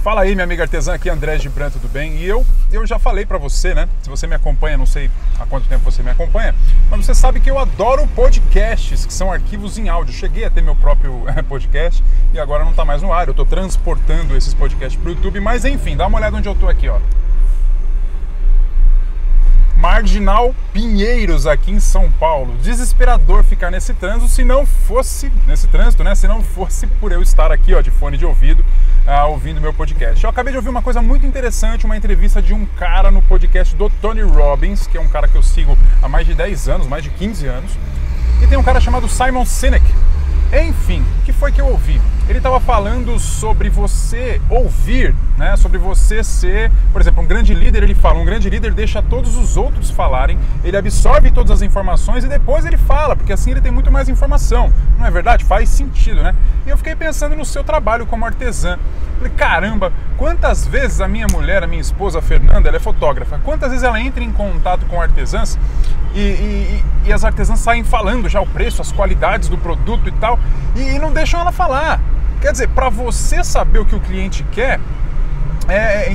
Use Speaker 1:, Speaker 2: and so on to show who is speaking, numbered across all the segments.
Speaker 1: Fala aí, minha amiga artesã, aqui é André Gibran, tudo bem? E eu já falei pra você, né? Se você me acompanha, não sei há quanto tempo você me acompanha, mas você sabe que eu adoro podcasts, que são arquivos em áudio. Cheguei a ter meu próprio podcast e agora não tá mais no ar. Eu tô transportando esses podcasts pro YouTube, mas enfim, dá uma olhada onde eu tô aqui, ó. Marginal Pinheiros, aqui em São Paulo. Desesperador ficar nesse trânsito, se não fosse por eu estar aqui, ó, de fone de ouvido, ouvindo meu podcast. Eu acabei de ouvir uma coisa muito interessante, uma entrevista de um cara no podcast do Tony Robbins, que é um cara que eu sigo há mais de 10 anos, mais de 15 anos, e tem um cara chamado Simon Sinek. Enfim, o que foi que eu ouvi? Ele estava falando sobre você ouvir, né? Sobre você ser, por exemplo, um grande líder. Ele fala, um grande líder deixa todos os outros falarem, ele absorve todas as informações e depois ele fala, porque assim ele tem muito mais informação. Não é verdade? Faz sentido, né? E eu fiquei pensando no seu trabalho como artesã. Falei, caramba, quantas vezes a minha mulher, a minha esposa, a Fernanda, ela é fotógrafa, quantas vezes ela entra em contato com artesãs e as artesãs saem falando já o preço, as qualidades do produto e tal, e não deixam ela falar. Quer dizer, para você saber o que o cliente quer,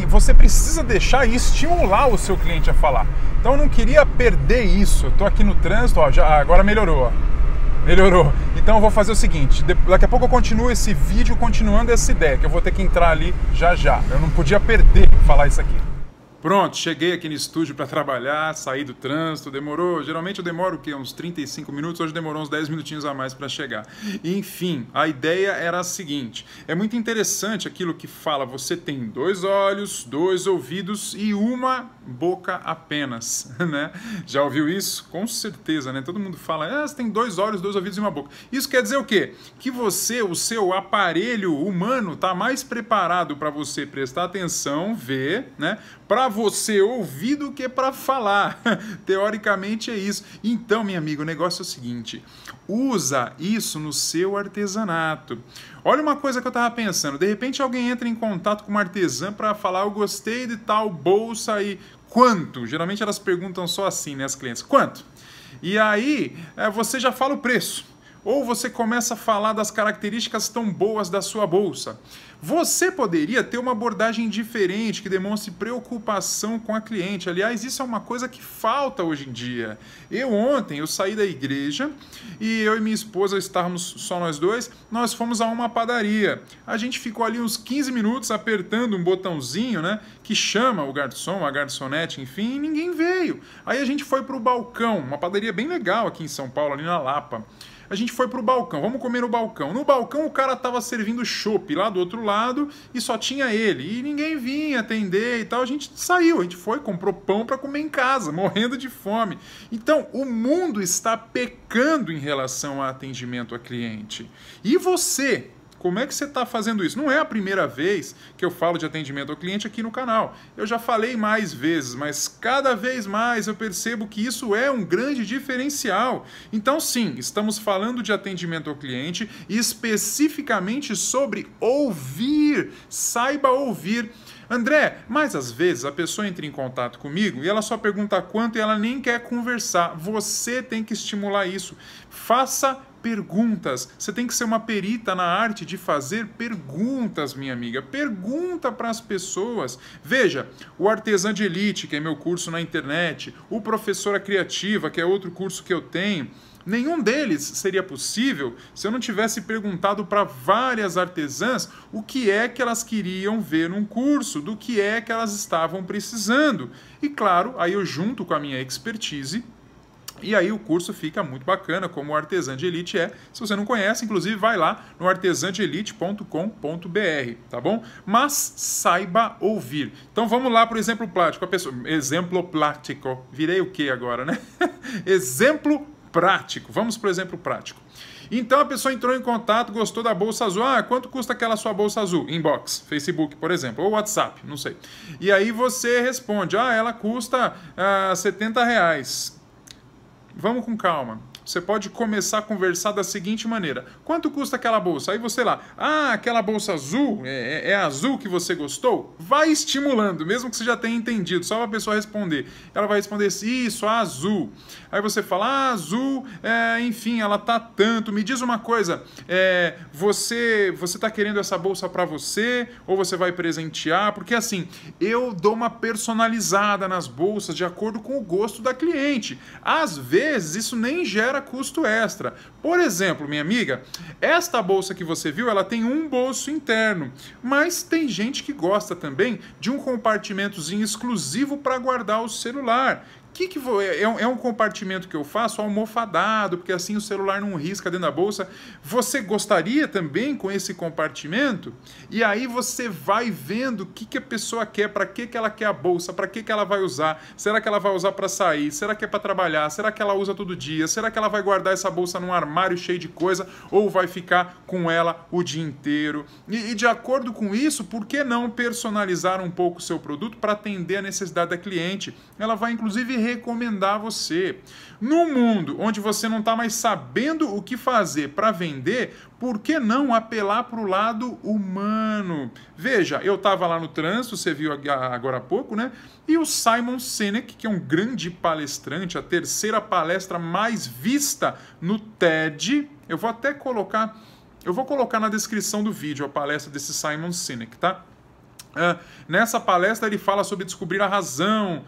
Speaker 1: você precisa deixar e estimular o seu cliente a falar. Então eu não queria perder isso. Eu tô aqui no trânsito, ó, agora melhorou, ó. Melhorou. Então eu vou fazer o seguinte, daqui a pouco eu continuo esse vídeo continuando essa ideia, que eu vou ter que entrar ali já. Eu não podia perder falar isso aqui. Pronto, cheguei aqui no estúdio para trabalhar, saí do trânsito, demorou, geralmente eu demoro o quê? Uns 35 minutos, hoje demorou uns 10 minutinhos a mais para chegar. Enfim, a ideia era a seguinte, é muito interessante aquilo que fala, você tem 2 olhos, 2 ouvidos e uma boca apenas, né? Já ouviu isso? Com certeza, né? Todo mundo fala, você tem 2 olhos, 2 ouvidos e uma boca. Isso quer dizer o quê? Que você, o seu aparelho humano está mais preparado para você prestar atenção, ver, né? Para você ouvir do que para falar. Teoricamente é isso. Então, minha amiga, o negócio é o seguinte, usa isso no seu artesanato. Olha uma coisa que eu estava pensando, de repente alguém entra em contato com uma artesã para falar, eu gostei de tal bolsa e quanto? Geralmente elas perguntam só assim, né, as clientes, quanto? E aí você já fala o preço. Ou você começa a falar das características tão boas da sua bolsa. Você poderia ter uma abordagem diferente, que demonstre preocupação com a cliente. Aliás, isso é uma coisa que falta hoje em dia. Ontem, eu saí da igreja e eu e minha esposa, estávamos só nós dois, nós fomos a uma padaria. A gente ficou ali uns 15 minutos apertando um botãozinho, né, que chama o garçom, a garçonete, enfim, e ninguém veio. Aí a gente foi para o balcão, uma padaria bem legal aqui em São Paulo, ali na Lapa. A gente foi pro balcão, vamos comer no balcão. No balcão o cara tava servindo chopp lá do outro lado e só tinha ele. E ninguém vinha atender e tal. A gente saiu, a gente foi, comprou pão para comer em casa, morrendo de fome. Então, o mundo está pecando em relação ao atendimento a cliente. E você? Como é que você está fazendo isso? Não é a primeira vez que eu falo de atendimento ao cliente aqui no canal. Eu já falei mais vezes, mas cada vez mais eu percebo que isso é um grande diferencial. Então sim, estamos falando de atendimento ao cliente e especificamente sobre ouvir. Saiba ouvir. André, mas às vezes a pessoa entra em contato comigo e ela só pergunta quanto e ela nem quer conversar. Você tem que estimular isso. Faça perguntas. Você tem que ser uma perita na arte de fazer perguntas, minha amiga. Pergunta para as pessoas. Veja, o Artesã de Elite, que é meu curso na internet, o Professora Criativa, que é outro curso que eu tenho, nenhum deles seria possível se eu não tivesse perguntado para várias artesãs o que é que elas queriam ver num curso, do que é que elas estavam precisando. E claro, aí eu junto com a minha expertise, e aí o curso fica muito bacana, como o Artesã de Elite é. Se você não conhece, inclusive vai lá no artesandeelite.com.br, tá bom? Mas saiba ouvir. Então vamos lá para o exemplo prático. Exemplo prático. Virei o que agora, né? Exemplo prático. Vamos para o exemplo prático. Então a pessoa entrou em contato, gostou da bolsa azul. Quanto custa aquela sua bolsa azul? Inbox, Facebook, por exemplo, ou WhatsApp, não sei. E aí você responde, ela custa R$70. Vamos com calma. Você pode começar a conversar da seguinte maneira: quanto custa aquela bolsa? Aí você lá, aquela bolsa azul, é azul que você gostou? Vai estimulando, mesmo que você já tenha entendido, só para a pessoa responder. Ela vai responder isso, azul. Aí você fala, azul, enfim, ela tá tanto. Me diz uma coisa, você tá querendo essa bolsa para você ou você vai presentear? Porque assim, eu dou uma personalizada nas bolsas de acordo com o gosto da cliente. Às vezes isso nem gera custo extra. Por exemplo, minha amiga, esta bolsa que você viu, ela tem um bolso interno, mas tem gente que gosta também de um compartimentozinho exclusivo para guardar o celular. É um compartimento que eu faço almofadado, porque assim o celular não risca dentro da bolsa. Você gostaria também com esse compartimento? E aí você vai vendo o que a pessoa quer, para que ela quer a bolsa, para que ela vai usar. Será que ela vai usar para sair? Será que é para trabalhar? Será que ela usa todo dia? Será que ela vai guardar essa bolsa num armário cheio de coisa ou vai ficar com ela o dia inteiro? E de acordo com isso, por que não personalizar um pouco o seu produto para atender a necessidade da cliente? Ela vai inclusive recomendar você. No mundo onde você não está mais sabendo o que fazer para vender, por que não apelar para o lado humano? Veja, eu estava lá no trânsito, você viu agora há pouco, né? E o Simon Sinek, que é um grande palestrante, a terceira palestra mais vista no TED, eu vou colocar na descrição do vídeo a palestra desse Simon Sinek, tá? Nessa palestra ele fala sobre descobrir a razão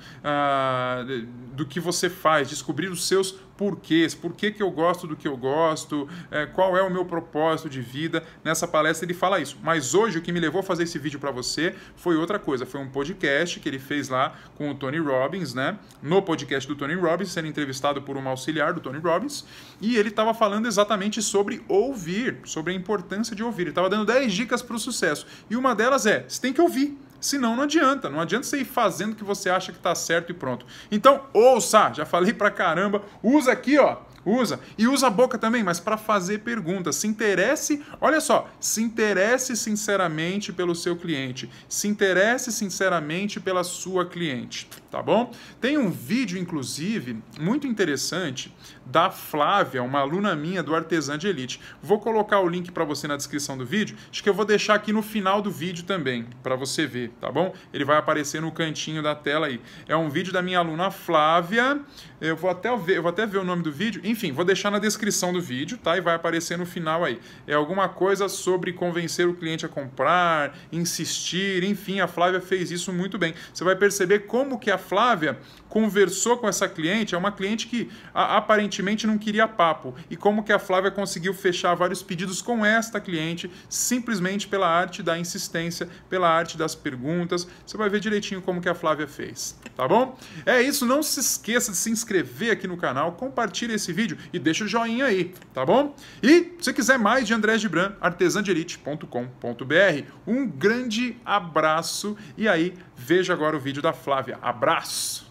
Speaker 1: do que você faz, descobrir os seus porquês, por que eu gosto do que eu gosto, qual é o meu propósito de vida. Nessa palestra ele fala isso. Mas hoje o que me levou a fazer esse vídeo para você foi outra coisa, foi um podcast que ele fez lá com o Tony Robbins, né? No podcast do Tony Robbins, sendo entrevistado por uma auxiliar do Tony Robbins, e ele estava falando exatamente sobre ouvir, sobre a importância de ouvir. Ele estava dando 10 dicas para o sucesso, e uma delas você tem que ouvir. Senão não adianta você ir fazendo o que você acha que está certo e pronto. Então ouça, já falei pra caramba, usa aqui, ó, usa. E usa a boca também, mas para fazer perguntas. Se interesse, olha só, se interesse sinceramente pelo seu cliente. Se interesse sinceramente pela sua cliente, tá bom? Tem um vídeo, inclusive, muito interessante da Flávia, uma aluna minha do Artesã de Elite. Vou colocar o link para você na descrição do vídeo. Acho que eu vou deixar aqui no final do vídeo também, para você ver, tá bom? Ele vai aparecer no cantinho da tela aí. É um vídeo da minha aluna Flávia. Eu vou até ver o nome do vídeo. Enfim, vou deixar na descrição do vídeo, tá? E vai aparecer no final aí. É alguma coisa sobre convencer o cliente a comprar, insistir, enfim, a Flávia fez isso muito bem. Você vai perceber como que a Flávia conversou com essa cliente, é uma cliente que aparentemente não queria papo, e como que a Flávia conseguiu fechar vários pedidos com esta cliente, simplesmente pela arte da insistência, pela arte das perguntas. Você vai ver direitinho como que a Flávia fez, tá bom? É isso, não se esqueça de se inscrever aqui no canal, compartilhe esse vídeo e deixa o joinha aí, tá bom? E se quiser mais de André Gibran, artesandelite.com.br. Um grande abraço e aí veja agora o vídeo da Flávia. Abraço!